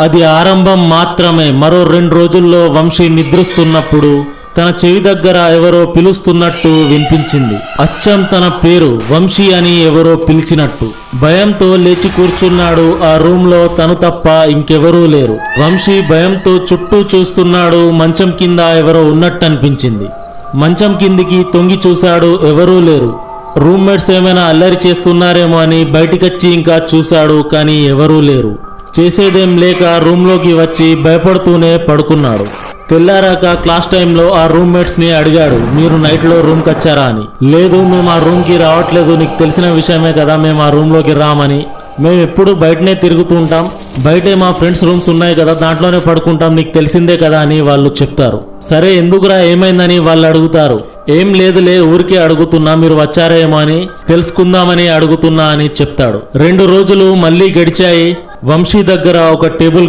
అది ఆరంభం మాత్రమే. మరో 2 రోజుల్లో వంశీ నిద్రిస్తున్నప్పుడు తన చెవి దగ్గర ఎవరో పిలుస్తున్నట్టు వినిపించింది. అచ్చం తన పేరు వంశీ అని ఎవరో పిలిచినట్టు. భయంతో లేచి కూర్చున్నాడు. ఆ రూమ్ లో తను తప్ప ఇంకెవరూ లేరు. వంశీ భయంతో చుట్టూ చూస్తున్నాడు. మంచం కింద ఎవరో ఉన్నట్టు అనిపించింది. మంచం కిందికి తొంగి చూశాడు. ఎవరూ లేరు. రూమ్మేట్స్ ఏమైనా అల్లరి చేస్తున్నారేమో అని బయటికొచ్చి ఇంకా చూశాడు. కానీ ఎవరూ లేరు. చేసేదేం లేక రూమ్లోకి వచ్చి భయపడుతూనే పడుకున్నాడు. తెల్లారాక క్లాస్ టైంలో ఆ రూమ్మేట్స్ ని అడిగాడు, మీరు నైట్లో రూమ్కి వచ్చారా అని. లేదు, మేము ఆ రూమ్కి రావట్లేదు, నీకు తెలిసిన విషయమే కదా, మేము ఆ రూమ్లోకి రామని. మేము ఎప్పుడు బయటనే తిరుగుతూ ఉంటాం, బయటే మా ఫ్రెండ్స్ రూమ్స్ ఉన్నాయి కదా, దాంట్లోనే పడుకుంటాం, నీకు తెలిసిందే కదా అని వాళ్ళు చెప్తారు. సరే ఎందుకురా, ఏమైందని వాళ్ళు అడుగుతారు. ఏం లేదులే, ఊరికే అడుగుతున్నా, మీరు వచ్చారేమో అని తెలుసుకుందామని అడుగుతున్నా అని చెప్తాడు. 2 రోజులు మళ్ళీ గడిచాయి. వంశీ దగ్గర ఒక టేబుల్